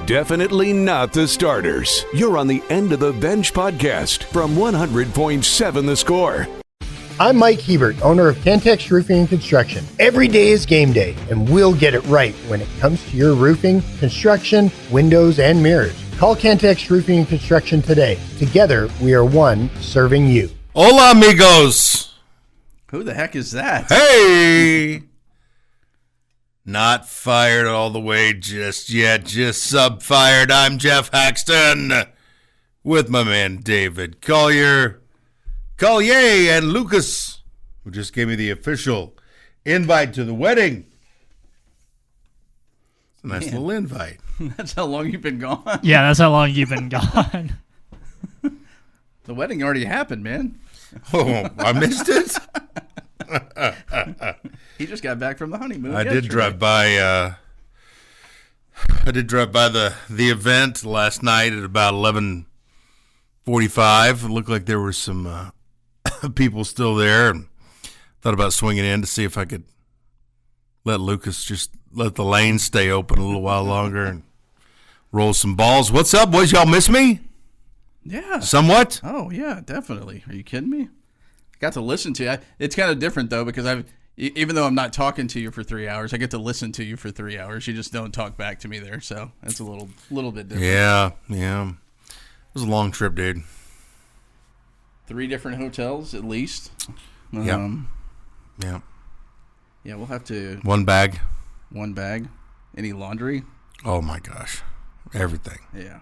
Definitely not the starters. You're on the End of the Bench podcast from 100.7 The Score. I'm Mike Hebert, owner of Cantex Roofing and Construction. Every day is game day, and we'll get it right when it comes to your roofing, construction, windows, and mirrors. Call Cantex Roofing and Construction today. Together, we are one serving you. Hola, amigos. Who the heck is that? Hey. Not fired all the way just yet, just sub-fired. I'm Geoff Haxton with my man David Collier, and Lucas, who just gave me the official invite to the wedding. It's a nice little invite. That's how long you've been gone? Yeah, that's how long you've been gone. The wedding already happened, man. Oh, I missed it? He just got back from the honeymoon. I did drive by the event last night at about 11:45. It looked like there were some people still there, and thought about swinging in to see if I could let Lucas just let the lane stay open a little while longer and roll some balls. What's up, boys? Y'all miss me? Yeah. Somewhat? Oh, yeah, definitely. Are you kidding me? I got to listen to you. It's kind of different, though, because even though I'm not talking to you for 3 hours, I get to listen to you for 3 hours. You just don't talk back to me there, so it's a little bit different. Yeah. It was a long trip, dude. 3 different hotels, at least. Yeah. Yeah, we'll have to... One bag. Any laundry? Oh, my gosh. Everything. Yeah.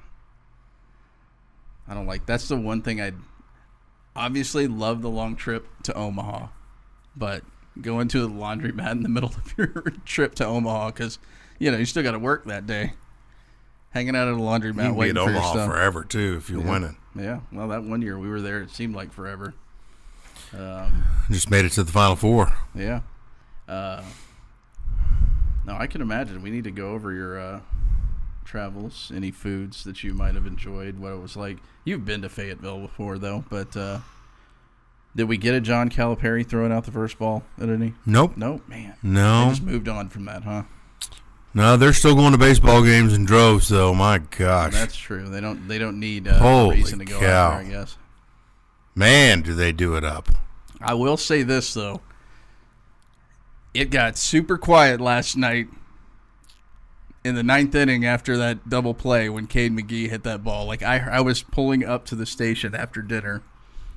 I don't like... That's the one thing I'd obviously love the long trip to Omaha, but going to the laundromat in the middle of your trip to Omaha because, you still got to work that day. Hanging out at a laundromat waiting for your stuff. You can be in Omaha forever, too, if you're winning. Yeah. Well, that one year we were there, it seemed like forever. Just made it to the Final Four. Yeah. No, I can imagine. We need to go over your travels, any foods that you might have enjoyed, what it was like. You've been to Fayetteville before, though, but did we get a John Calipari throwing out the first ball at any? Nope. Nope, man. No. They just moved on from that, huh? No, they're still going to baseball games in droves, though. My gosh. That's true. They don't need a reason to go out there, I guess. Man, do they do it up. I will say this, though. It got super quiet last night in the 9th inning after that double play when Cade McGee hit that ball. Like, I was pulling up to the station after dinner.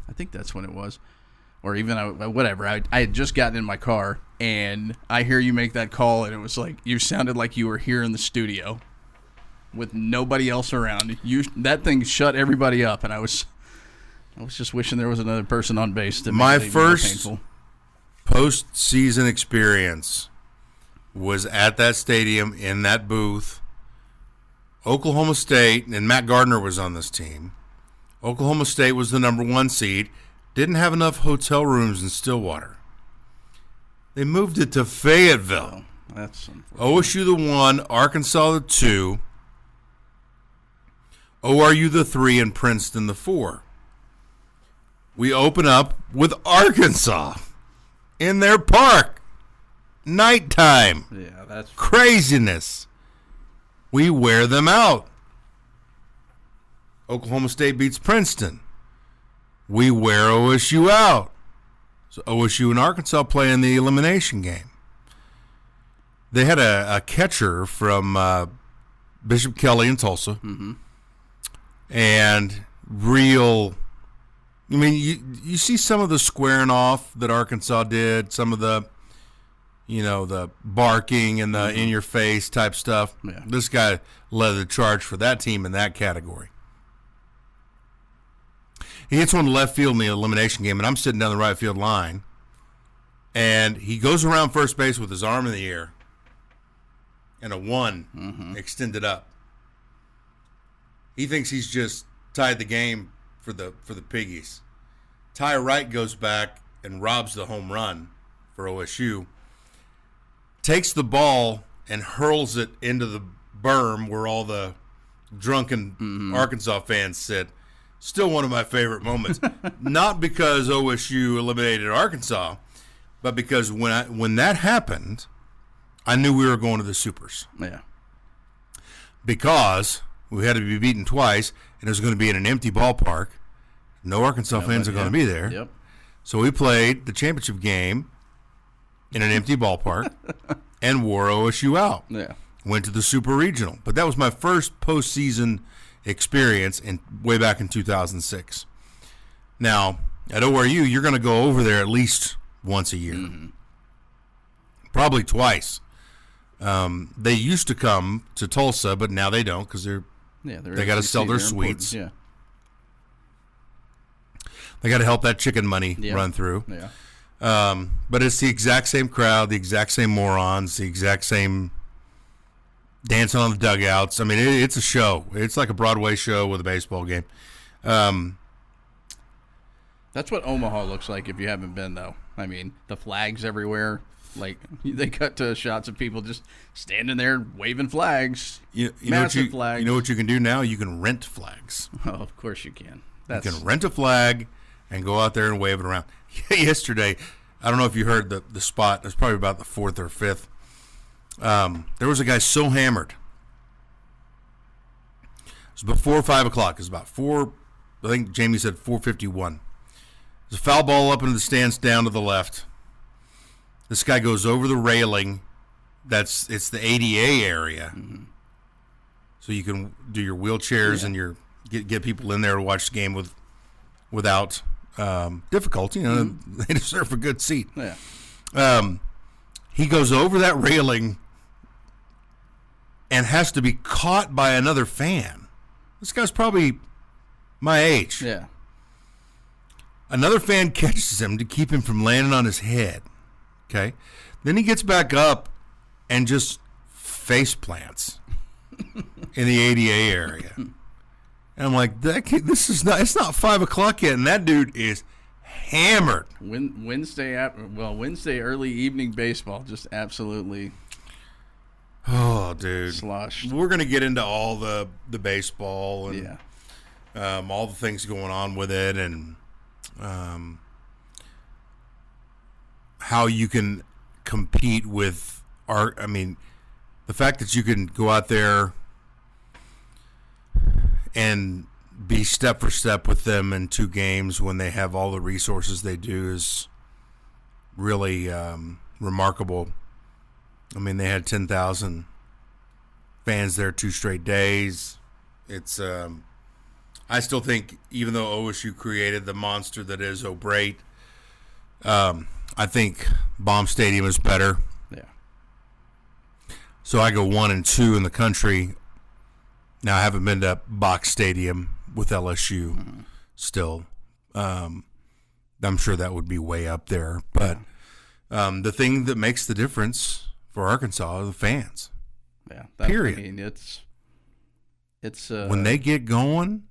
I think that's when it was. Or even, whatever. I had just gotten in my car, and I hear you make that call, and it was like, you sounded like you were here in the studio with nobody else around. That thing shut everybody up, and I was just wishing there was another person on base to make my it even first more painful. Postseason experience was at that stadium in that booth. Oklahoma State, and Matt Gardner was on this team. Oklahoma State was the number 1 seed. Didn't have enough hotel rooms in Stillwater. They moved it to Fayetteville. Oh, that's OSU the 1, Arkansas the 2, ORU the 3, and Princeton the 4. We open up with Arkansas in their park. Nighttime. Yeah, that's craziness. We wear them out. Oklahoma State beats Princeton. We wear OSU out. So OSU and Arkansas play in the elimination game. They had a catcher from Bishop Kelly in Tulsa. Mm-hmm. And you see some of the squaring off that Arkansas did, some of the the barking and the in-your-face type stuff. Yeah. This guy led the charge for that team in that category. He hits one to left field in the elimination game, and I'm sitting down the right field line, and he goes around first base with his arm in the air and a 1 extended up. He thinks he's just tied the game for the Piggies. Ty Wright goes back and robs the home run for OSU. Takes the ball and hurls it into the berm where all the drunken Arkansas fans sit. Still one of my favorite moments. Not because OSU eliminated Arkansas, but because when that happened, I knew we were going to the Supers. Yeah. because we had to be beaten twice, and it was going to be in an empty ballpark. No Arkansas fans are going to be there. Yep. So we played the championship game in an empty ballpark and wore OSU out. Yeah. Went to the Super Regional. But that was my first postseason experience way back in 2006. Now, at ORU, you're going to go over there at least once a year. Mm-hmm. Probably twice. They used to come to Tulsa, but now they don't because they got to sell their suites. Yeah. They got to help that chicken money run through. Yeah. But it's the exact same crowd, the exact same morons, the exact same dancing on the dugouts. I mean, it's a show. It's like a Broadway show with a baseball game. That's what Omaha looks like if you haven't been, though. I mean, the flags everywhere. Like, they cut to shots of people just standing there waving flags. Massive flags. You know what you can do now? You can rent flags. Oh, of course you can. You can rent a flag and go out there and wave it around. Yesterday, I don't know if you heard the spot. It was probably about the fourth or fifth. There was a guy so hammered. It was before 5 o'clock. It was about 4, I think Jamie said 4:51. There's a foul ball up into the stands down to the left. This guy goes over the railing. It's the ADA area. Mm-hmm. So you can do your wheelchairs and get people in there to watch the game without difficulty. You know, they deserve a good seat. Yeah. He goes over that railing and has to be caught by another fan. This guy's probably my age. Yeah. Another fan catches him to keep him from landing on his head. Okay? Then he gets back up and just face plants in the ADA area. And I'm like, it's not 5 o'clock yet, and that dude is hammered. Wednesday early evening baseball, just absolutely. Oh, dude, sloshed. We're gonna get into all the baseball and all the things going on with it, and how you can compete with art. I mean, the fact that you can go out there and be step for step with them in 2 games when they have all the resources they do is really remarkable. I mean, they had 10,000 fans there 2 straight days. It's I still think, even though OSU created the monster that is O'Brate, I think Baum Stadium is better. Yeah. So I go 1 and 2 in the country. Now, I haven't been to Box Stadium with LSU still. I'm sure that would be way up there. But the thing that makes the difference for Arkansas are the fans. Yeah. Period. I mean, it's when they get going,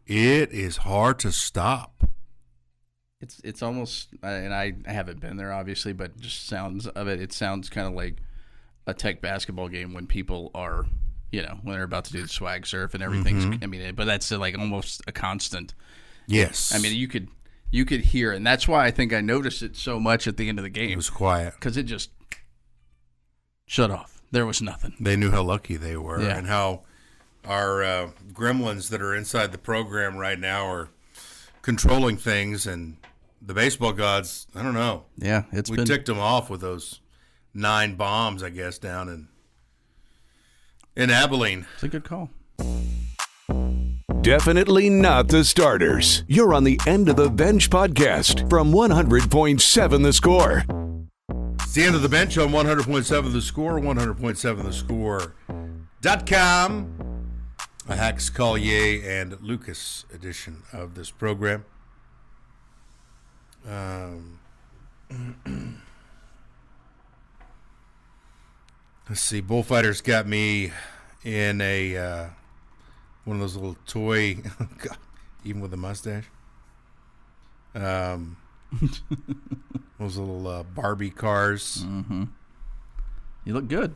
it is hard to stop. It's almost, and I haven't been there obviously, but just sounds of it. It sounds kind of like a Tech basketball game when people are, when they're about to do the swag surf and everything's. Mm-hmm. I mean, but that's like almost a constant. Yes. I mean, you could hear it, and that's why I think I noticed it so much at the end of the game. It was quiet because it just shut off. There was nothing. They knew how lucky they were, and how our gremlins that are inside the program right now are controlling things, and the baseball gods, I don't know. Yeah, we ticked them off with those 9 bombs, I guess, down in Abilene. It's a good call. Definitely not the starters. You're on the End of the Bench podcast from 100.7 The Score. It's the End of the Bench on 100.7 The Score, 100.7thescore.com. A Hax, Collier, and Lucas edition of this program. Let's see. Bullfighters got me in a one of those little toy, God, even with a mustache. Those little Barbie cars. Mm-hmm. You look good.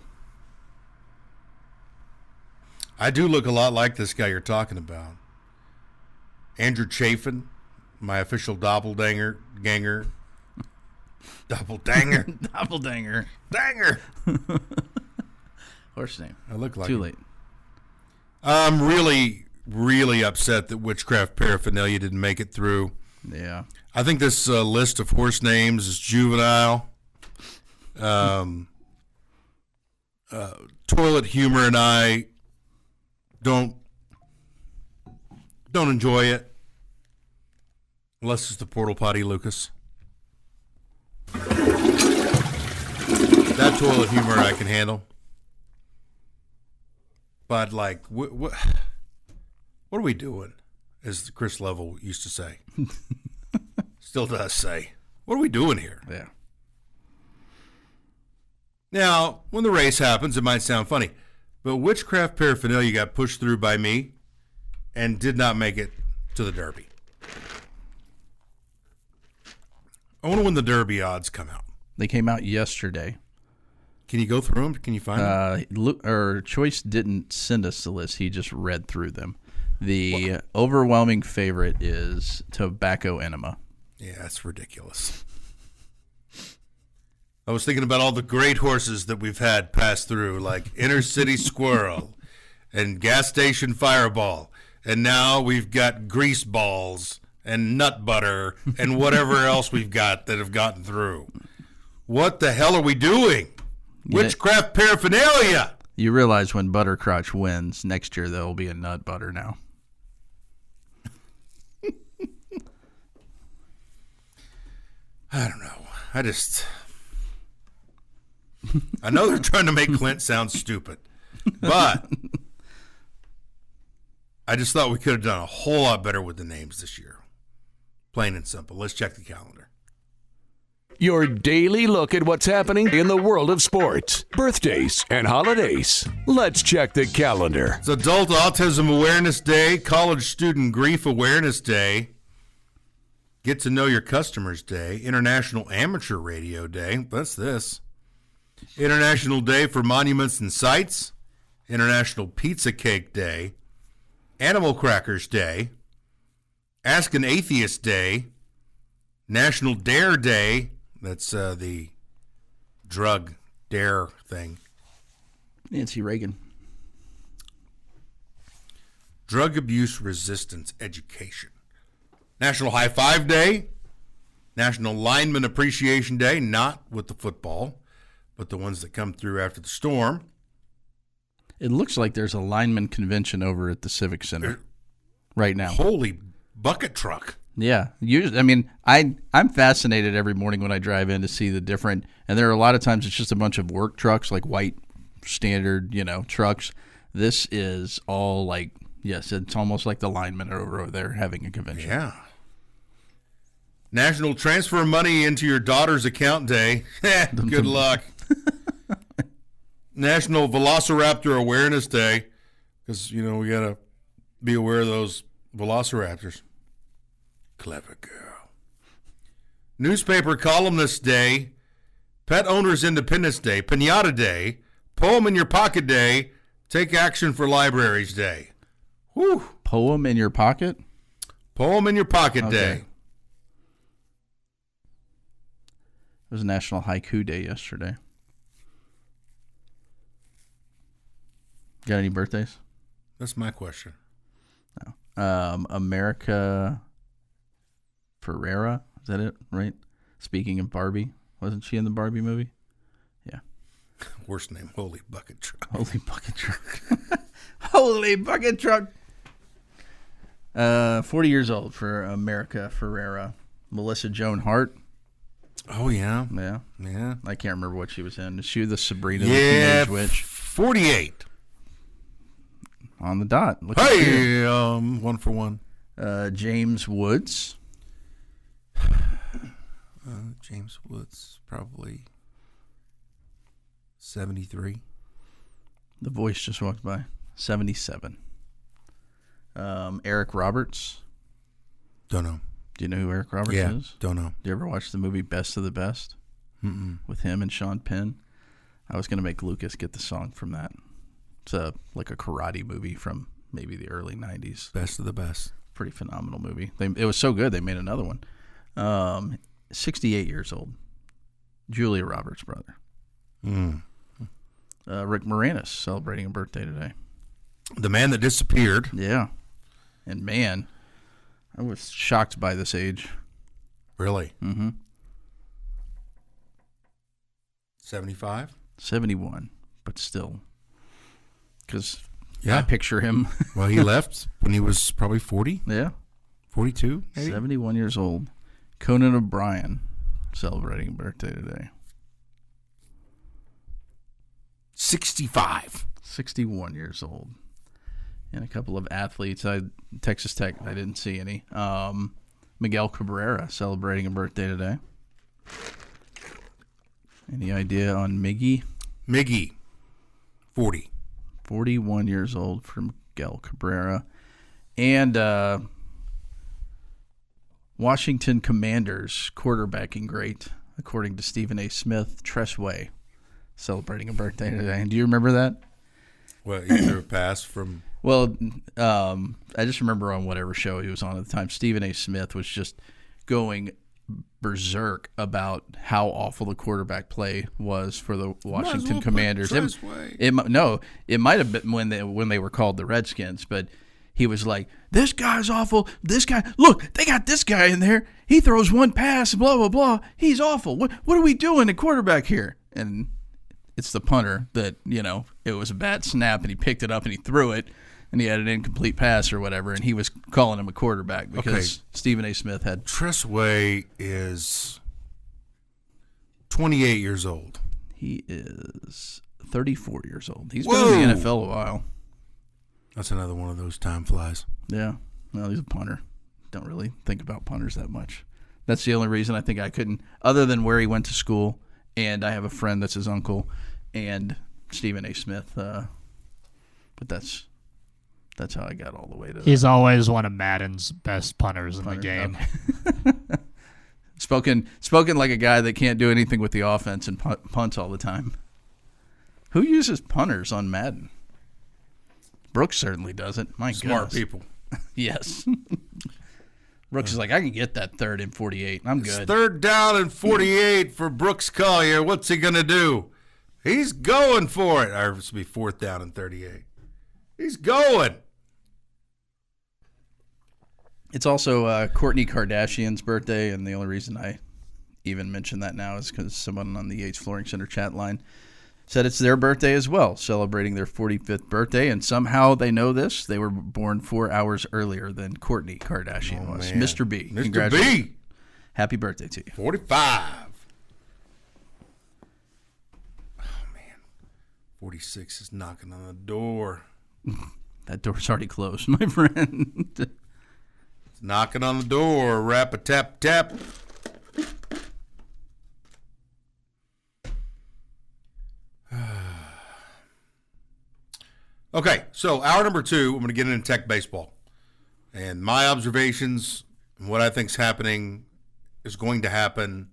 I do look a lot like this guy you're talking about. Andrew Chafin, my official doppelganger. Doppeldanger. Doppeldanger. Danger. Horse name. I look like Too him. late. I'm really, really upset that Witchcraft Paraphernalia didn't make it through. Yeah. I think this list of horse names is juvenile. Toilet Humor and I don't enjoy it. Unless it's the Portal Potty Lucas. That Toilet Humor I can handle. But, like, what are we doing? As Chris Level used to say. Still does say. What are we doing here? Yeah. Now, when the race happens, it might sound funny. But Witchcraft Paraphernalia got pushed through by me and did not make it to the Derby. I wonder when the Derby odds come out. They came out yesterday. Can you go through them? Can you find them? Choice didn't send us the list. He just read through them. The overwhelming favorite is Tobacco Enema. Yeah, that's ridiculous. I was thinking about all the great horses that we've had pass through, like Inner City Squirrel and Gas Station Fireball. And now we've got Grease Balls and Nut Butter and whatever else we've got that have gotten through. What the hell are we doing? Witchcraft Paraphernalia! You realize when Buttercrotch wins, next year there will be a Nut Butter now. I don't know. I know they're trying to make Clint sound stupid, but I just thought we could have done a whole lot better with the names this year. Plain and simple. Let's check the calendar. Your daily look at what's happening in the world of sports, birthdays, and holidays. Let's check the calendar. It's Adult Autism Awareness Day, College Student Grief Awareness Day, Get to Know Your Customers Day, International Amateur Radio Day. That's this. International Day for Monuments and Sites, International Pizza Cake Day, Animal Crackers Day, Ask an Atheist Day, National Dare Day. That's the drug dare thing. Nancy Reagan. Drug Abuse Resistance Education. National High Five Day, National Lineman Appreciation Day, not with the football, but the ones that come through after the storm. It looks like there's a lineman convention over at the Civic Center right now. Holy bucket truck. Yeah. I'm fascinated every morning when I drive in to see the different, and there are a lot of times it's just a bunch of work trucks, like white standard, trucks. This is all like, yes, it's almost like the linemen are over there having a convention. Yeah. National Transfer Money into Your Daughter's Account Day. Good luck. National Velociraptor Awareness Day, because, we got to be aware of those velociraptors. Clever girl. Newspaper Columnist Day, Pet Owners Independence Day, Pinata Day, Poem in Your Pocket Day, Take Action for Libraries Day. Whew. Poem in your pocket? Poem in Your Pocket Okay. Day. It was National Haiku Day yesterday. Got any birthdays? That's my question. No. America Ferrera. Is that it? Right? Speaking of Barbie. Wasn't she in the Barbie movie? Yeah. Worst name, Holy Bucket Truck. Holy Bucket Truck. Holy Bucket Truck. 40 years old for America Ferrera. Melissa Joan Hart. Oh, yeah. Yeah. Yeah. I can't remember what she was in. Is she the Sabrina the Yeah, Teenage Witch? 48. On the dot. Look at you. Hey, 1 for 1. James Woods. James Woods, probably 73. The voice just walked by. 77. Eric Roberts. Don't know. Do you know who Eric Roberts Yeah, is? don't know. Do you ever watch the movie Best of the Best? Mm-mm. With him and Sean Penn? I was going to make Lucas get the song from that. It's like a karate movie from maybe the early 90s. Best of the best. Pretty phenomenal movie. It was so good they made another one. 68 years old. Julia Roberts' brother. Mm. Rick Moranis celebrating a birthday today. The man that disappeared. Yeah. And man, I was shocked by this age. Really? Mm-hmm. 75? 71, but still. Because Yeah. I picture him. Well, he left when he was probably 40, Yeah. 42, maybe? 71 years old. Conan O'Brien celebrating a birthday today. 65. 61 years old. And a couple of athletes. Texas Tech, I didn't see any. Miguel Cabrera celebrating a birthday today. Any idea on Miggy? Miggy, 40. 41 years old for Miguel Cabrera. And Washington Commanders quarterbacking great, according to Stephen A. Smith, Tressway, celebrating a birthday today. Do you remember that? Well, he threw a pass from... Well, I just remember on whatever show he was on at the time, Stephen A. Smith was just going berserk about how awful the quarterback play was for the Washington Commanders. It might have been when they were called the Redskins, but he was like, "This guy's awful. This guy, look, they got this guy in there. He throws one pass, blah blah blah. He's awful. What are we doing at quarterback here?" And it's the punter that, it was a bad snap and he picked it up and he threw it. And he had an incomplete pass or whatever, and he was calling him a quarterback because Stephen A. Smith had... Tressway is 28 years old. He is 34 years old. He's been in the NFL a while. That's another one of those time flies. Yeah. Well, he's a punter. Don't really think about punters that much. That's the only reason I think I couldn't, other than where he went to school, and I have a friend that's his uncle, and Stephen A. Smith. But that's how I got all the way to that. He's always one of Madden's best punters in the game. Okay. Spoken like a guy that can't do anything with the offense and punts all the time. Who uses punters on Madden? Brooks certainly doesn't. My Smart goodness. people. Yes. Brooks is like, I can get that 3rd and 48. I'm good. 3rd down and 48 for Brooks Collier. What's he going to do? He's going for it. Or this will be 4th down and 38. He's going. It's also Kourtney Kardashian's birthday, and the only reason I even mention that now is because someone on the Yates Flooring Center chat line said it's their birthday as well, celebrating their 45th birthday, and somehow they know this. They were born 4 hours earlier than Kourtney Kardashian was. Man. Mr. B. Mr. Congratulations. B. Happy birthday to you. 45. Oh, man. 46 is knocking on the door. That door's already closed, my friend. It's knocking on the door. Rap-a-tap-tap. Okay, so hour number 2, I'm going to get into Tech baseball. And my observations and what I think's happening is going to happen.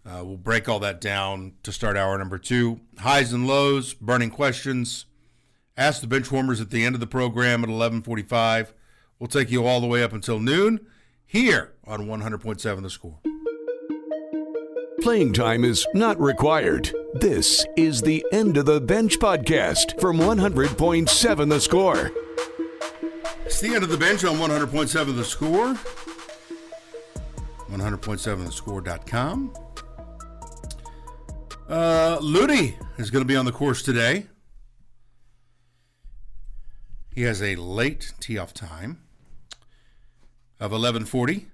We'll break all that down to start hour number 2. Highs and lows, burning questions. Ask the Benchwarmers at the end of the program at 11:45. We'll take you all the way up until noon here on 100.7 The Score. Playing time is not required. This is the End of the Bench podcast from 100.7 The Score. It's the End of the Bench on 100.7 The Score. 100.7thescore.com. Ludi is going to be on the course today. He has a late tee-off time of 11:40.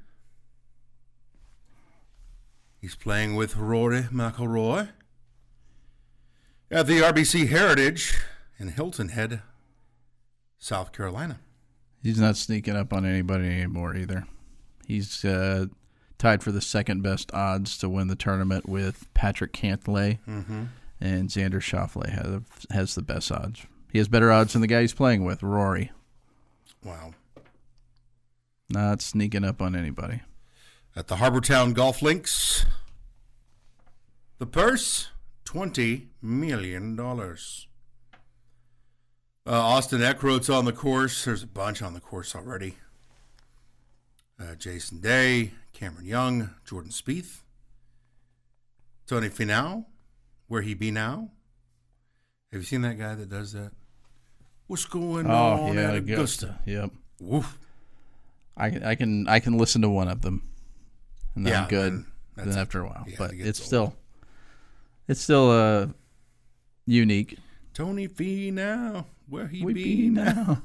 He's playing with Rory McIlroy at the RBC Heritage in Hilton Head, South Carolina. He's not sneaking up on anybody anymore either. He's tied for the second best odds to win the tournament with Patrick Cantlay, and Xander Schauffele has the best odds. He has better odds than the guy he's playing with, Rory. Wow. Not sneaking up on anybody. At the Harbortown Golf Links, the purse, $20 million. Austin Eckroat's on the course. There's a bunch on the course already. Jason Day, Cameron Young, Jordan Spieth, Tony Finau, where he be now? Have you seen that guy that does that? What's going Oh on yeah, at Augusta? Yep. Woof. I can listen to one of them, and then I'm good. then Then after a while, yeah, but it gets it's still unique. Tony Fee now, where he We be now?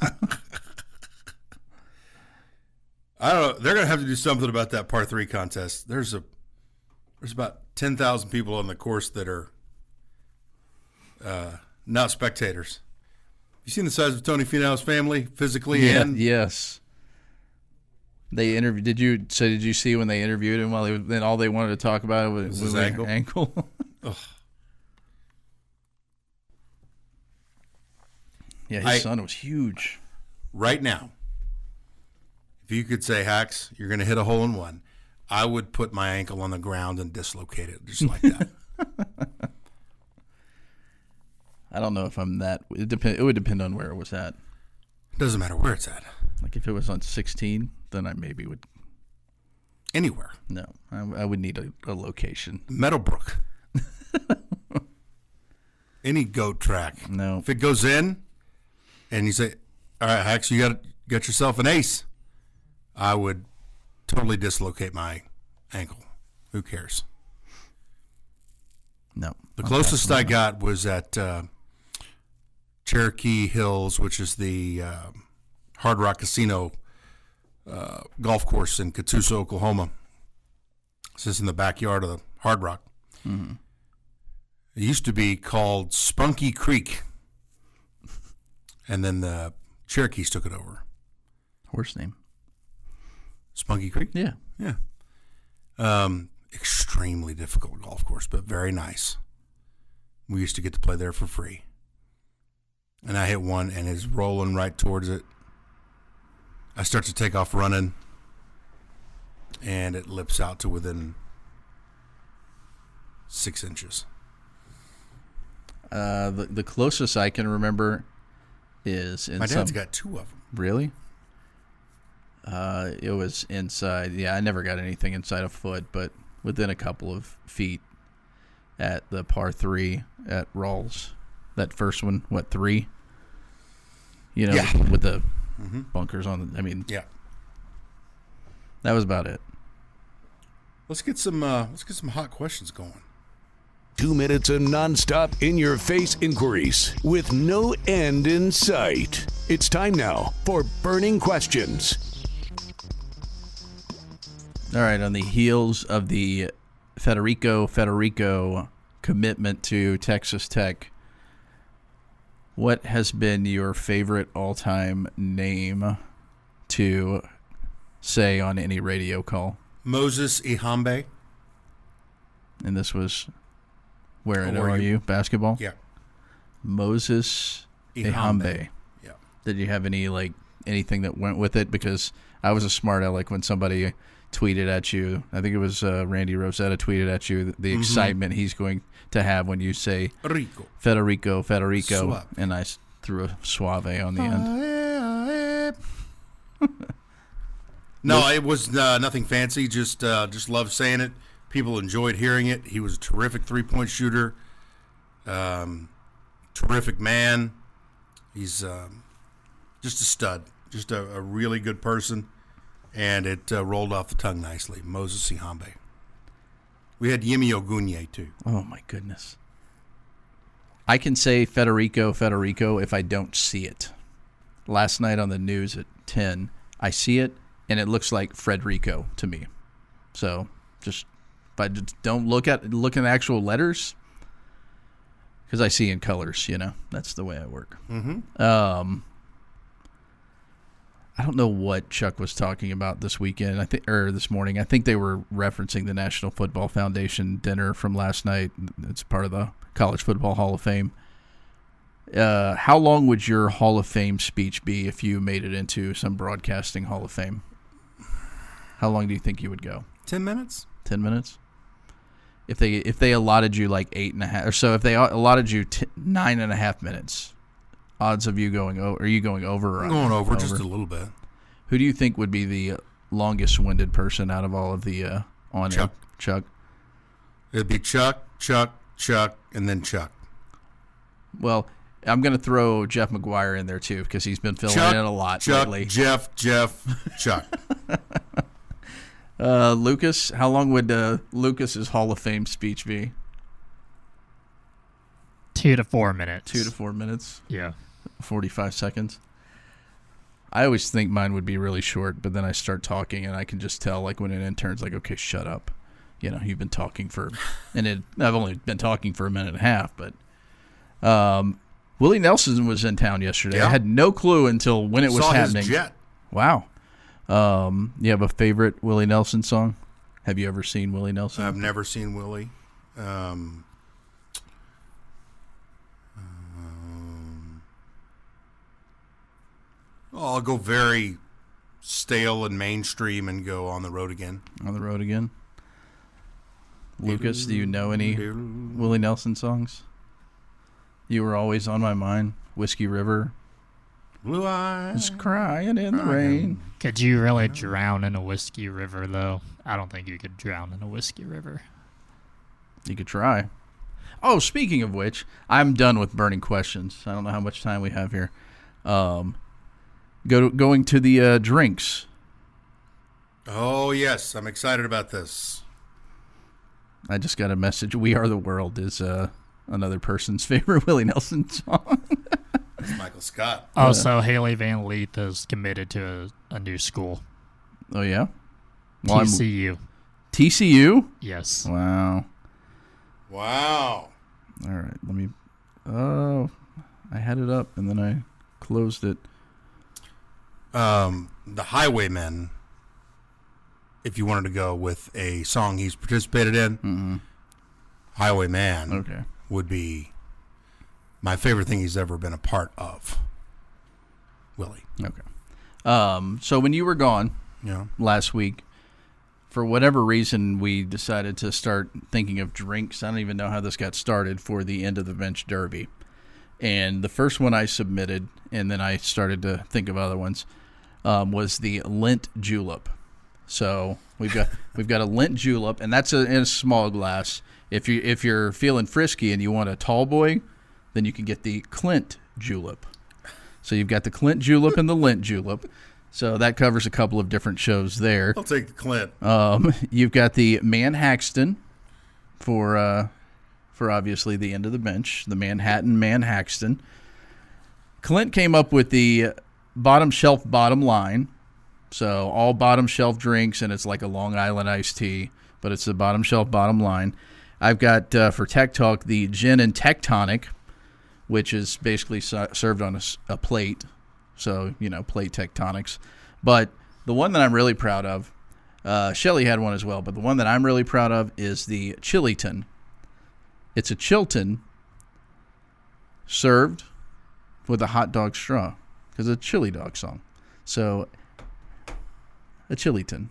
I don't know. They're gonna have to do something about that par 3 contest. There's about 10,000 people on the course that are not spectators. You seen the size of Tony Finau's family physically and yes. They interviewed. Did you see when they interviewed him while then all they wanted to talk about was his ankle? Yeah, his son was huge. Right now, if you could say, Hax, you're going to hit a hole in one, I would put my ankle on the ground and dislocate it just like that. I don't know if I'm that. It would depend on where it was at. It doesn't matter where it's at. Like if it was on 16, then I maybe would. Anywhere. No, I would need a location. Meadowbrook. Any goat track. No. If it goes in and you say, all right, Hax, you got yourself an ace, I would totally dislocate my ankle. Who cares? No. The closest I got was at Cherokee Hills, which is the Hard Rock Casino golf course in Catoosa, Oklahoma. This is in the backyard of the Hard Rock. Mm-hmm. It used to be called Spunky Creek, and then the Cherokees took it over. Horse name. Spunky Creek? Yeah. Yeah. Extremely difficult golf course, but very nice. We used to get to play there for free. And I hit one, and it's rolling right towards it. I start to take off running, and it lips out to within 6 inches. The closest I can remember is in My dad's got 2 of them. Really? It was inside. Yeah, I never got anything inside a foot, but within a couple of feet at the par 3 at Rawls. That first one, 3? You know, Yeah. with the bunkers on the. I mean, Yeah. that was about it. Let's get some hot questions going. 2 minutes of nonstop in-your-face inquiries with no end in sight. It's time now for Burning Questions. All right, on the heels of the Federico commitment to Texas Tech, what has been your favorite all-time name to say on any radio call? Moses Ihambe. And this was where at ORU. ORU basketball? Yeah. Moses Ihambe. Yeah. Did you have anything that went with it? Because I was a smart aleck when somebody tweeted at you. I think it was Randy Rosetta tweeted at you the excitement he's going to have when you say Federico, Suave. and I threw a suave on the end. No, it was nothing fancy. Just loved saying it. People enjoyed hearing it. He was a terrific 3-point shooter. Terrific man. He's just a stud. Just a really good person. And it rolled off the tongue nicely. Moses Ihambe. We had Yemi Ogunye, too. Oh, my goodness. I can say Federico if I don't see it. Last night on the news at 10, I see it, and it looks like Frederico to me. So just if I just don't look at the actual letters, because I see in colors, that's the way I work. I don't know what Chuck was talking about this weekend. This morning. I think they were referencing the National Football Foundation dinner from last night. It's part of the College Football Hall of Fame. How long would your Hall of Fame speech be if you made it into some broadcasting Hall of Fame? How long do you think you would go? 10 minutes? 10 minutes? If they allotted you like 8.5, or so, if they allotted you 9.5 minutes, odds of you going over? Are you going over? Or I'm going over just a little bit. Who do you think would be the longest-winded person out of all of the on Chuck. Chuck. It'd be Chuck, and then Chuck. Well, I'm going to throw Jeff McGuire in there, too, because he's been filling in a lot lately. Jeff, Chuck. Lucas, how long would Lucas's Hall of Fame speech be? 2 to 4 minutes. 2 to 4 minutes? Yeah. 45 seconds. I always think mine would be really short, but then I start talking, and I can just tell, like, when an intern's like, okay, shut up. You know, you've been talking I've only been talking for a minute and a half, but Willie Nelson was in town yesterday. Yeah. I had no clue until when it was happening. His jet. Wow. You have a favorite Willie Nelson song? Have you ever seen Willie Nelson? I've never seen Willie. I'll go very stale and mainstream and go On the Road Again. On the Road Again. Lucas, do you know any Willie Nelson songs? You Were Always on My Mind. Whiskey River. Blue Eyes. Crying in the rain. Could you really drown in a whiskey river, though? I don't think you could drown in a whiskey river. You could try. Oh, speaking of which, I'm done with burning questions. I don't know how much time we have here. Going to the drinks. Oh, yes. I'm excited about this. I just got a message. We Are the World is another person's favorite Willie Nelson song. It's Michael Scott. Oh, so Haley Van Leet is committed to a new school. Oh, yeah? TCU. TCU? Yes. Wow. Wow. All right. Let me... Oh, I had it up, and then I closed it. The Highwaymen, if you wanted to go with a song he's participated in, Highwayman would be my favorite thing he's ever been a part of. Willie. Okay. So when you were gone last week, for whatever reason, we decided to start thinking of drinks. I don't even know how this got started for the End of the Bench Derby. And the first one I submitted, and then I started to think of other ones, was the Lint Julep. So we've got a Lint Julep, and that's in a small glass. If you're feeling frisky and you want a tall boy, then you can get the Clint Julep. So you've got the Clint Julep and the Lint Julep. So that covers a couple of different shows there. I'll take the Clint. You've got the Man Haxton for obviously the End of the Bench, the Manhattan Man Haxton. Clint came up with the bottom shelf bottom line. So all bottom shelf drinks, and it's like a Long Island iced tea, but it's the bottom shelf bottom line. I've got for Tech Talk the Gin and Tectonic, which is basically served on a plate. So, plate tectonics. But the one that I'm really proud of, Shelly had one as well, but the one that I'm really proud of is the Chiliton. It's a Chilton served with a hot dog straw, because it's a chili dog song. So, a Chiliton.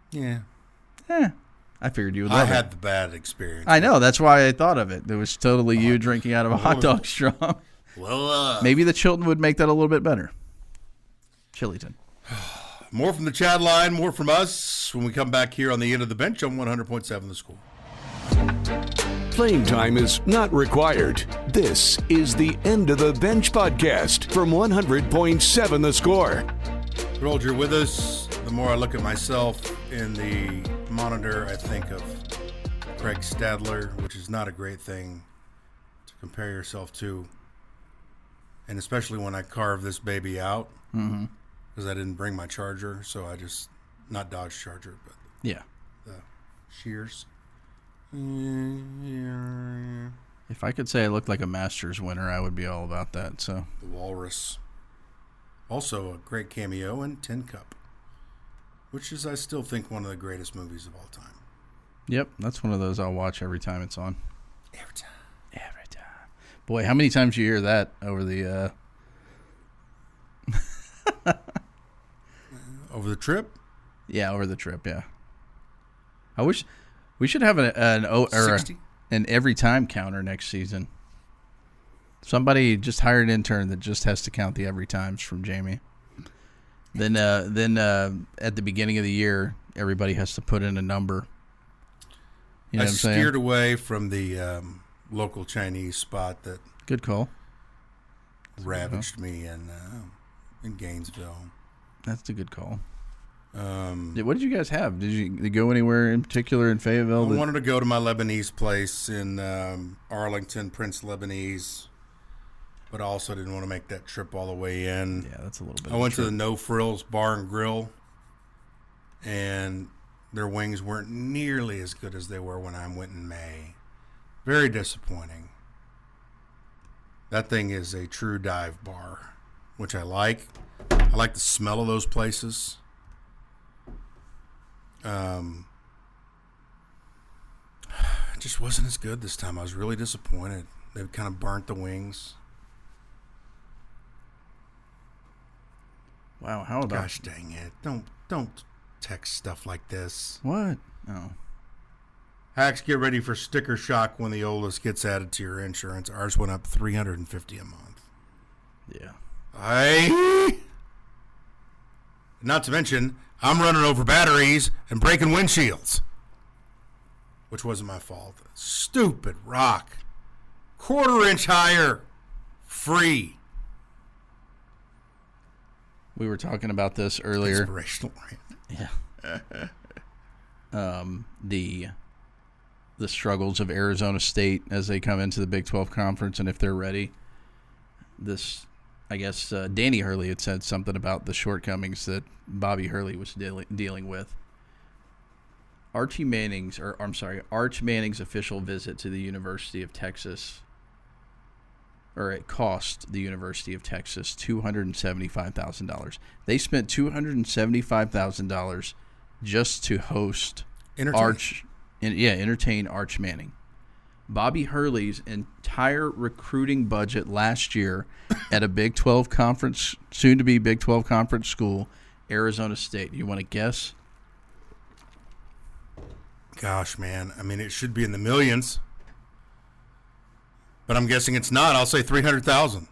Yeah. I figured you would love it. I had the bad experience. I know. That's why I thought of it. It was totally you drinking out of a hot dog straw. Well, maybe the Chilton would make that a little bit better. Chiliton. More from the chat line, more from us when we come back here on the End of the Bench on 100.7 The Score. Playing time is not required. This is the End of the Bench podcast from 100.7 The Score. Thrilled you're with us. The more I look at myself in the monitor, I think of Craig Stadler, which is not a great thing to compare yourself to. And especially when I carve this baby out, because I didn't bring my charger, so I just, not Dodge Charger, but the shears. If I could say I looked like a Masters winner, I would be all about that. So the Walrus. Also a great cameo in Tin Cup, which is, I still think, one of the greatest movies of all time. Yep, that's one of those I'll watch every time it's on. Every time. Boy, how many times do you hear that over the... Over the trip? Yeah, over the trip, yeah. I wish... We should have an every time counter next season. Somebody just hire an intern that just has to count the every times from Jamie. Then at the beginning of the year, everybody has to put in a number. You know I what I'm saying? steered away from the local Chinese spot that Good call. ravaged me in Gainesville. That's a good call. What did you guys have? Did you go anywhere in particular in Fayetteville? I wanted to go to my Lebanese place in Arlington, Prince Lebanese, but I also didn't want to make that trip all the way in. Yeah, that's a little bit. I went to the No Frills Bar and Grill, and their wings weren't nearly as good as they were when I went in May. Very disappointing. That thing is a true dive bar, which I like. I like the smell of those places. It just wasn't as good this time. I was really disappointed. They kind of burnt the wings. Wow, how about Gosh dang it. Don't text stuff like this. what? Oh, Hacks, get ready for sticker shock when the oldest gets added to your insurance. Ours went up $350 a month. yeah. Not to mention, I'm running over batteries and breaking windshields, which wasn't my fault. Stupid rock. 1/4 inch higher. Free. We were talking about this earlier. Inspirational. Yeah. The struggles of Arizona State as they come into the Big 12 conference and if they're ready. This, I guess, Danny Hurley had said something about the shortcomings that Bobby Hurley was dealing with. Arch Manning's official visit to the University of Texas, or it cost the University of Texas $275,000. They spent $275,000 just to host entertain Arch Manning. Bobby Hurley's entire recruiting budget last year at a Big 12 conference, soon to be Big 12 conference school, Arizona State. You want to guess? Gosh, man. I mean, it should be in the millions. But I'm guessing it's not. I'll say 300,000.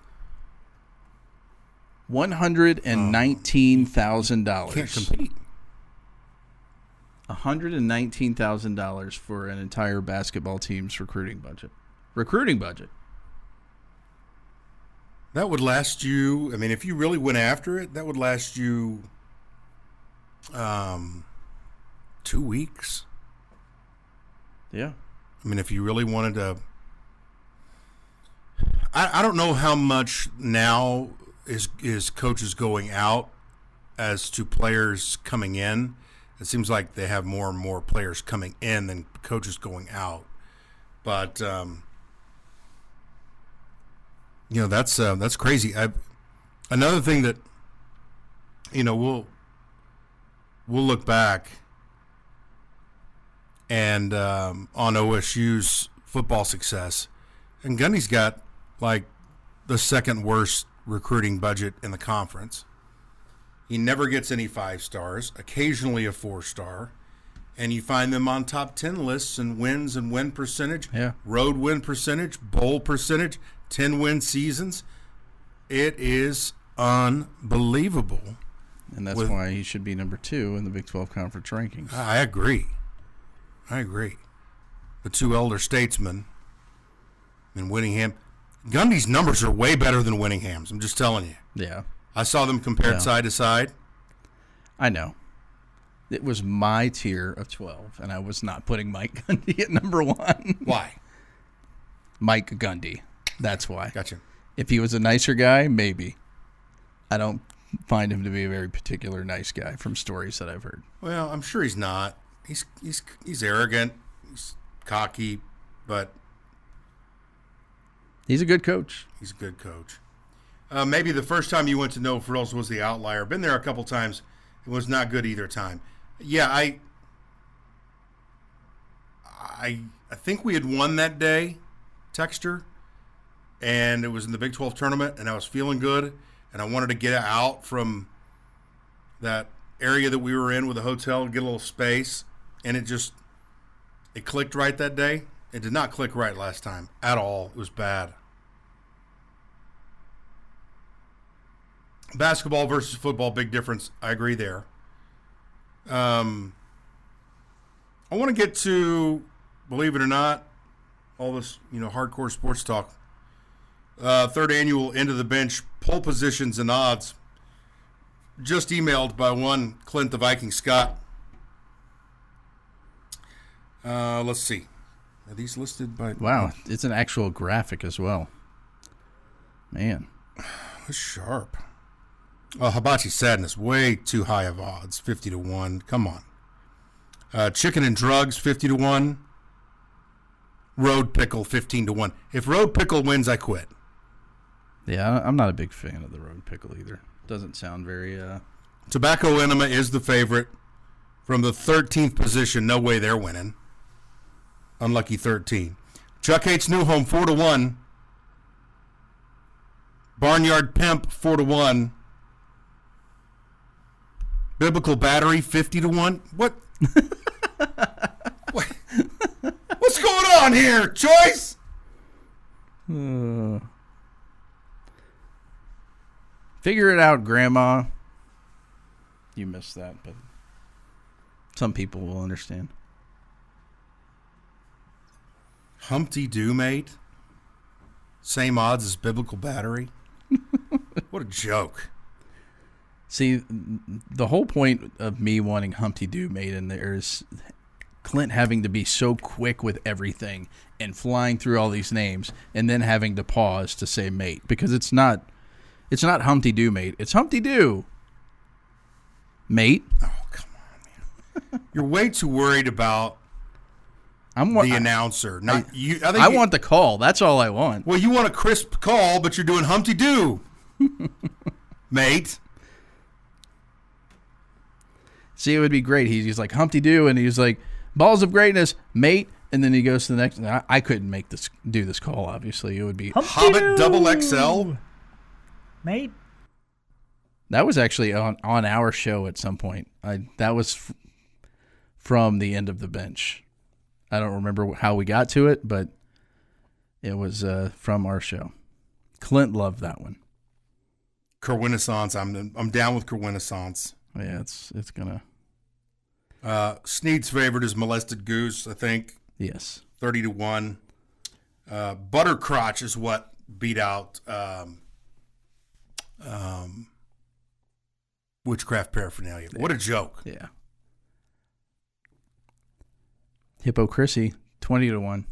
$119,000. Can't compete. $119,000 for an entire basketball team's recruiting budget. That would last you, I mean, if you really went after it, that would last you 2 weeks. Yeah. I mean, if you really wanted to. I don't know how much now is coaches going out as to players coming in. It seems like they have more and more players coming in than coaches going out. But that's crazy. Another thing that we'll look back and on OSU's football success, and Gundy's got like the second worst recruiting budget in the conference. He never gets any 5 stars, occasionally a 4-star, and you find them on top 10 lists and wins and win percentage, road win percentage, bowl percentage, 10-win seasons. It is unbelievable. And that's why he should be number 2 in the Big 12 conference rankings. I agree. The 2 elder statesmen in Winningham. Gundy's numbers are way better than Winningham's. I'm just telling you. Yeah. I saw them compared side to side. I know. It was my tier of 12, and I was not putting Mike Gundy at number 1. Why? Mike Gundy. That's why. Gotcha. If he was a nicer guy, maybe. I don't find him to be a very particular nice guy from stories that I've heard. Well, I'm sure he's not. He's arrogant. He's cocky, but he's a good coach. He's a good coach. Maybe the first time you went to No Frills was the outlier. Been there a couple times. It was not good either time. Yeah, I think we had won that day, Texture, and it was in the Big 12 tournament, and I was feeling good, and I wanted to get out from that area that we were in with the hotel, get a little space, and it clicked right that day. It did not click right last time at all. It was bad. Basketball versus football, big difference. I agree there. I want to get to believe it or not, all this, hardcore sports talk. Third annual End of the Bench poll positions and odds. Just emailed by one Clint the Viking Scott. Let's see. Are these listed by... Wow, it's an actual graphic as well. Man. That's sharp. Hibachi Sadness, way too high of odds, 50 to 1. Come on. Chicken and Drugs, 50 to 1. Road Pickle, 15 to 1. If Road Pickle wins, I quit. Yeah, I'm not a big fan of the Road Pickle either. Doesn't sound very... Tobacco Enema is the favorite. From the 13th position, no way they're winning. Unlucky 13. Chuck Hates New Home, 4 to 1. Barnyard Pimp, 4 to 1. Biblical Battery, 50 to 1. What? What? What's going on here, Choice? Figure it out, Grandma. You missed that, but some people will understand. Humpty Doo, mate. Same odds as Biblical Battery. What a joke. See, the whole point of me wanting Humpty Doo made in there is Clint having to be so quick with everything and flying through all these names and then having to pause to say mate, because it's not Humpty Doo, mate. It's Humpty Doo, mate. Oh, come on, man. You're way too worried about the announcer. I want the call. That's all I want. Well, you want a crisp call, but you're doing Humpty Doo, mate. See, it would be great. He's like Humpty Doo, and he's like balls of greatness, mate. And then he goes to the next. I couldn't do this call. Obviously, it would be Hobbit Double XL, mate. That was actually on our show at some point. That was from the End of the Bench. I don't remember how we got to it, but it was from our show. Clint loved that one. Kerwinnessance. I'm down with Kerwinnessance. Yeah, it's gonna. Sneed's favorite is Molested Goose, I think. Yes. 30 to 1. Buttercrotch is what beat out Witchcraft Paraphernalia. Yeah. What a joke. Yeah. Hypocrisy, 20 to 1.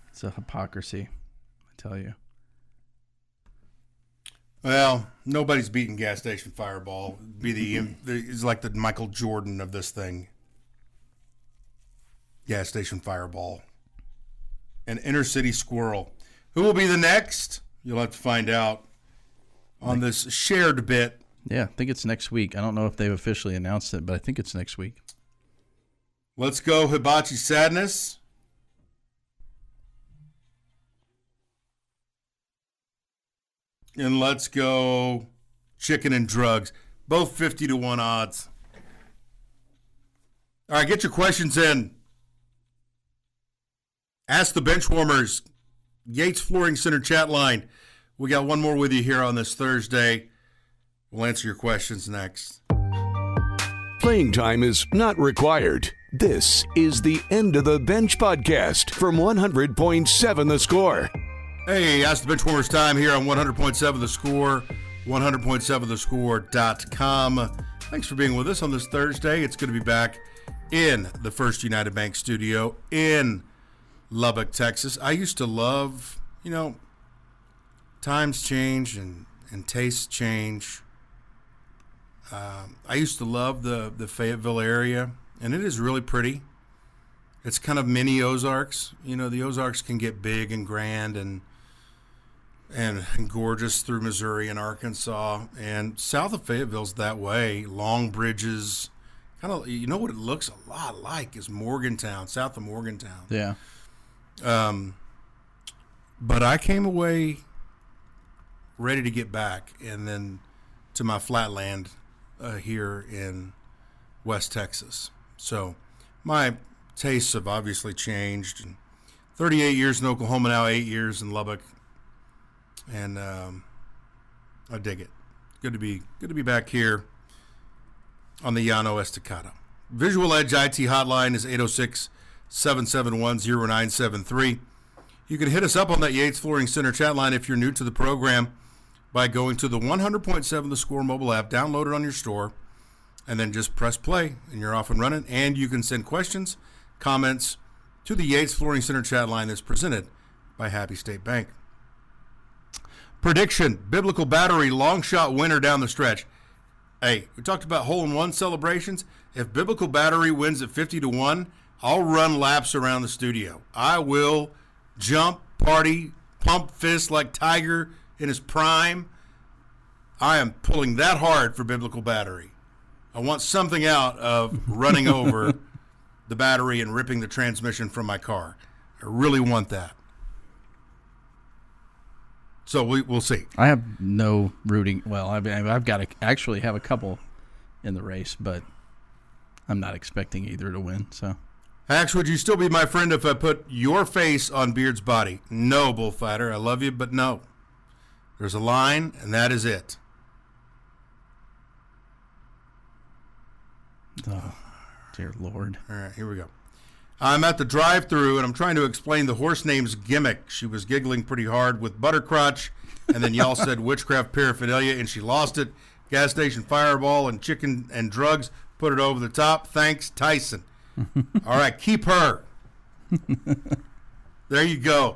It's a hypocrisy, I tell you. Well, nobody's beating Gas Station Fireball. It's like the Michael Jordan of this thing. Gas Station Fireball. An Inner City Squirrel. Who will be the next? You'll have to find out on this shared bit. Yeah, I think it's next week. I don't know if they've officially announced it, but I think it's next week. Let's go Hibachi Sadness. And let's go Chicken and Drugs. Both 50 to 1 odds. All right, get your questions in. Ask the Benchwarmers. Yates Flooring Center chat line. We got one more with you here on this Thursday. We'll answer your questions next. Playing time is not required. This is the End of the Bench podcast from 100.7 The Score. Hey, Ask the Benchwarmers time here on 100.7 The Score, 100.7thescore.com. Thanks for being with us on this Thursday. It's good to be back in the First United Bank studio in Lubbock, Texas. I used to love, times change and tastes change. I used to love the Fayetteville area, and it is really pretty. It's kind of mini Ozarks. The Ozarks can get big and grand and gorgeous through Missouri and Arkansas. And south of Fayetteville's that way. Long bridges. Kind of, what it looks a lot like is Morgantown, south of Morgantown. Yeah. But I came away ready to get back, and then to my flatland here in West Texas. So my tastes have obviously changed. And 38 years in Oklahoma now, 8 years in Lubbock, and I dig it. Good to be back here on the Llano Estacado. Visual Edge IT hotline is 806-771-0973. You can hit us up on that Yates Flooring Center chat line if you're new to the program by going to the 100.7 The Score mobile app, download it on your store, and then just press play, and you're off and running. And you can send questions, comments to the Yates Flooring Center chat line that's presented by Happy State Bank. Prediction, Biblical Battery, long shot winner down the stretch. Hey, we talked about hole-in-one celebrations. If Biblical Battery wins at 50-1, I'll run laps around the studio. I will jump, party, pump fist like Tiger in his prime. I am pulling that hard for Biblical Battery. I want something out of running over the battery and ripping the transmission from my car. I really want that. So we'll see. I have no rooting. Well, I've got to actually have a couple in the race, but I'm not expecting either to win. So, Hax, would you still be my friend if I put your face on Beard's body? No, Bullfighter. I love you, but no. There's a line, and that is it. Oh, dear Lord. All right, here we go. I'm at the drive-thru, and I'm trying to explain the horse name's gimmick. She was giggling pretty hard with Buttercrotch, and then y'all said witchcraft paraphernalia, and she lost it. Gas station fireball and chicken and drugs put it over the top. Thanks, Tyson. All right, keep her. There you go.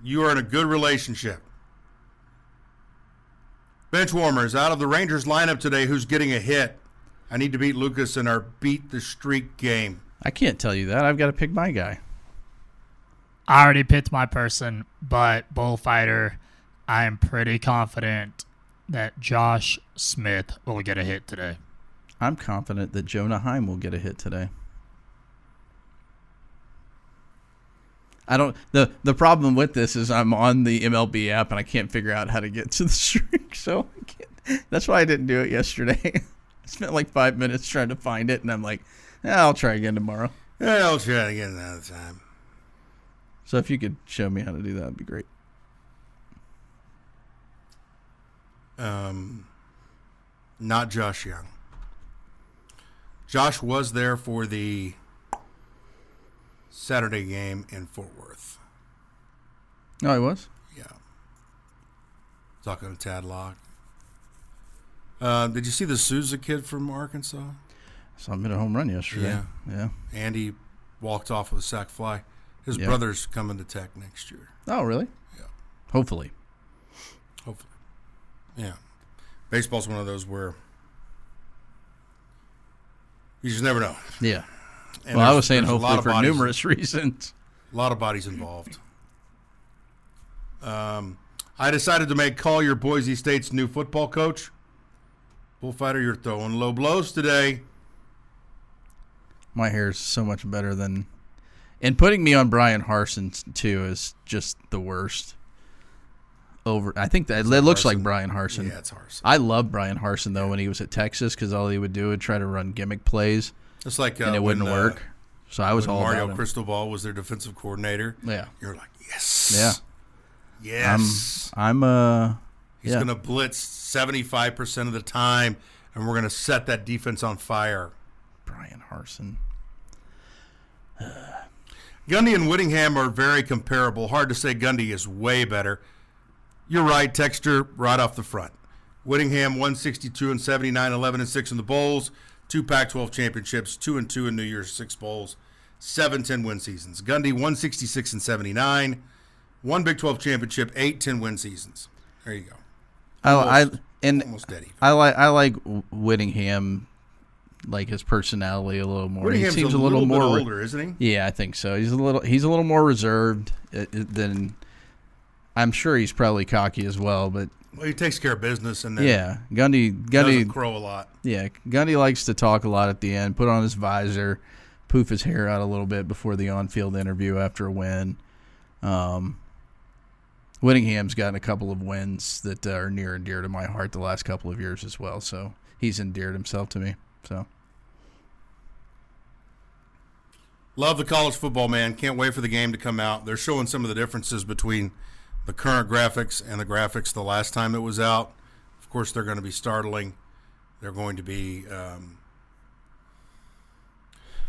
You are in a good relationship. Benchwarmers, out of the Rangers lineup today, who's getting a hit? I need to beat Lucas in our Beat the Streak game. I can't tell you that. I've got to pick my guy. I already picked my person, but Bullfighter, I am pretty confident that Josh Smith will get a hit today. I'm confident that Jonah Heim will get a hit today. I don't. The problem with this is I'm on the MLB app and I can't figure out how to get to the streak, so I can't, that's why I didn't do it yesterday. I spent like 5 minutes trying to find it, and I'm like, I'll try again tomorrow. Yeah, I'll try again another time. So if you could show me how to do that, that'd be great. Not Josh Young. Josh was there for the Saturday game in Fort Worth. Oh, he was? Yeah. Talking to Tad Locke. Did you see the Souza kid from Arkansas? Saw him hit a home run yesterday. Yeah. Andy walked off with a sac fly. His brother's coming to Tech next year. Oh, really? Yeah. Hopefully. Yeah. Baseball's one of those where you just never know. Yeah. And well, I was saying there's hopefully for numerous reasons. A lot of bodies involved. I decided to make Collier Boise State's new football coach. Bullfighter, you're throwing low blows today. My hair is so much better than... And putting me on Brian Harsin, too, is just the worst. I think that it looks like Brian Harsin. Yeah, it's Harsin. I love Brian Harsin, though, when he was at Texas, because all he would do would try to run gimmick plays. It's like and it wouldn't work. So I was all Mario about him. Cristobal was their defensive coordinator. Yeah. You're like, yes. Yeah. Yes. He's going to blitz 75% of the time, and we're going to set that defense on fire. Brian Harsin. Gundy and Whittingham are very comparable. Hard to say Gundy is way better. You're right, Texture, right off the front. Whittingham 162-79, 11-6 in the bowls, 2 Pac-12 championships, 2-2 in New Year's 6 bowls, 7 10-win seasons. Gundy 166-79, 1 Big 12 championship, 8 10-win seasons. There you go. Almost dead even. I like Whittingham, like his personality a little more. Whittingham's he seems a little bit more older, isn't he? Yeah, I think so. He's a little more reserved than. I'm sure he's probably cocky as well, but well, he takes care of business, and then Gundy doesn't crow a lot. Yeah, Gundy likes to talk a lot at the end, put on his visor, poof his hair out a little bit before the on-field interview after a win. Whittingham's gotten a couple of wins that are near and dear to my heart the last couple of years as well, so he's endeared himself to me. So love the college football, man. Can't wait for the game to come out. They're showing some of the differences between the current graphics and the graphics the last time it was out. Of course, they're going to be startling. They're going to be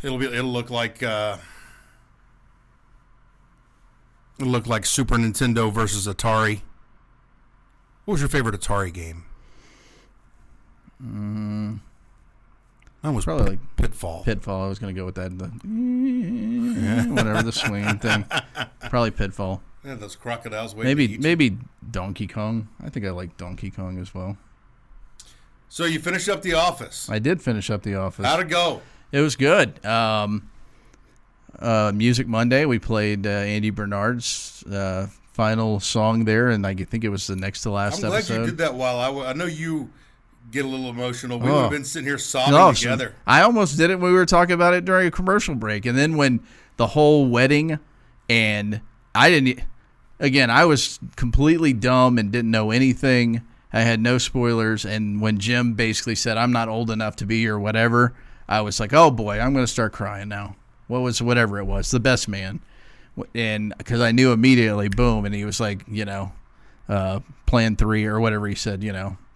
It'll look like Super Nintendo versus Atari. What was your favorite Atari game? That was Probably like Pitfall. Pitfall. I was going to go with that. Whatever the swing thing. Probably Pitfall. Yeah, those crocodiles waiting to eat you. Maybe Donkey Kong. I think I like Donkey Kong as well. So you finished up The Office. I did finish up The Office. How'd it go? It was good. Music Monday, we played Andy Bernard's final song there, and I think it was the next to last I'm glad episode. you did that while I know you get a little emotional. We would have been sitting here sobbing together. I almost did it when we were talking about it during a commercial break. And then when the whole wedding, and I was completely dumb and didn't know anything. I had no spoilers. And when Jim basically said, I'm not old enough to be or whatever, I was like, oh boy, I'm going to start crying now. Whatever it was, The Best Man. And because I knew immediately, boom. And he was like, plan 3 or whatever he said,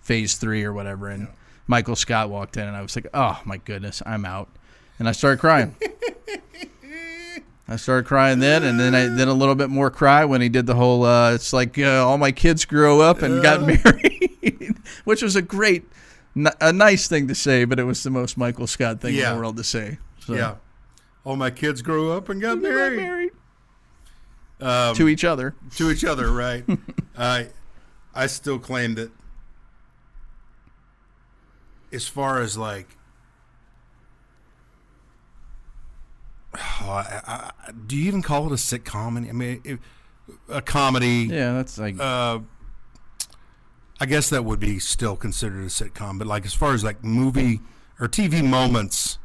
phase 3 or whatever. And Michael Scott walked in and I was like, oh my goodness, I'm out. And I started crying. Then, and then a little bit more cry when he did the whole, it's like all my kids grew up and got married, which was a nice thing to say, but it was the most Michael Scott thing in the world to say. So. Yeah. All my kids grew up and got married. To each other. To each other, right. I still claim that as far as like, do you even call it a sitcom? I mean, a comedy. Yeah, that's like. I guess that would be still considered a sitcom, but like as far as like movie or TV moments,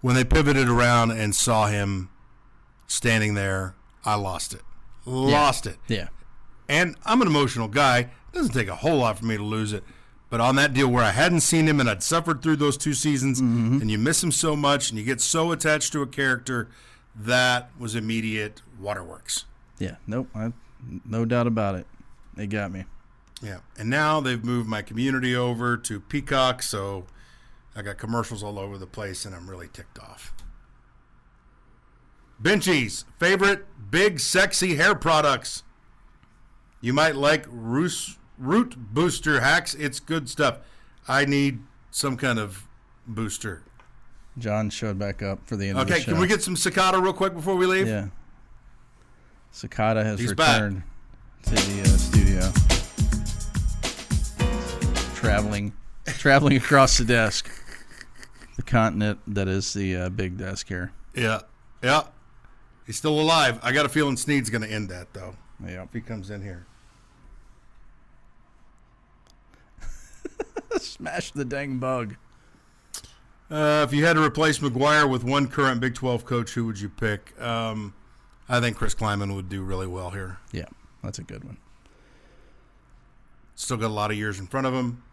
when they pivoted around and saw him standing there, I lost it. Lost it. Yeah. And I'm an emotional guy. It doesn't take a whole lot for me to lose it. But on that deal where I hadn't seen him and I'd suffered through those 2 seasons, and you miss him so much and you get so attached to a character, that was immediate waterworks. Yeah. Nope. No doubt about it. They got me. Yeah. And now they've moved my Community over to Peacock, so I got commercials all over the place, and I'm really ticked off. Benchie's favorite big, sexy hair products. You might like Root Booster Hacks. It's good stuff. I need some kind of booster. John showed back up for the end of the show. Okay, can we get some Cicada real quick before we leave? Yeah. Cicada has He's returned to the studio. Traveling across the desk. The continent that is the big desk here. Yeah. He's still alive. I got a feeling Sneed's going to end that, though. Yeah. If he comes in here. Smash the dang bug. If you had to replace McGuire with one current Big 12 coach, who would you pick? I think Chris Kleiman would do really well here. Yeah, that's a good one. Still got a lot of years in front of him.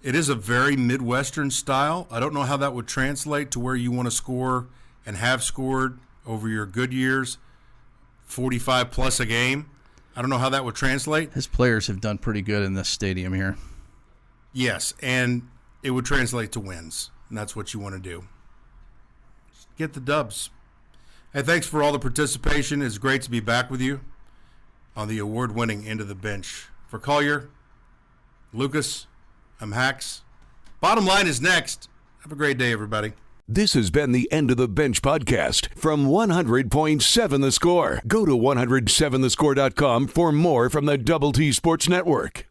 It is a very Midwestern style. I don't know how that would translate to where you want to score and have scored over your good years, 45 plus a game. I don't know how that would translate. His players have done pretty good in this stadium here. Yes, and it would translate to wins, and that's what you want to do. Get the dubs. Hey, thanks for all the participation. It's great to be back with you on the award-winning End of the Bench. For Collier, Lucas, I'm Hax. Bottom Line is next. Have a great day, everybody. This has been the End of the Bench podcast from 100.7 The Score. Go to 107thescore.com for more from the Double T Sports Network.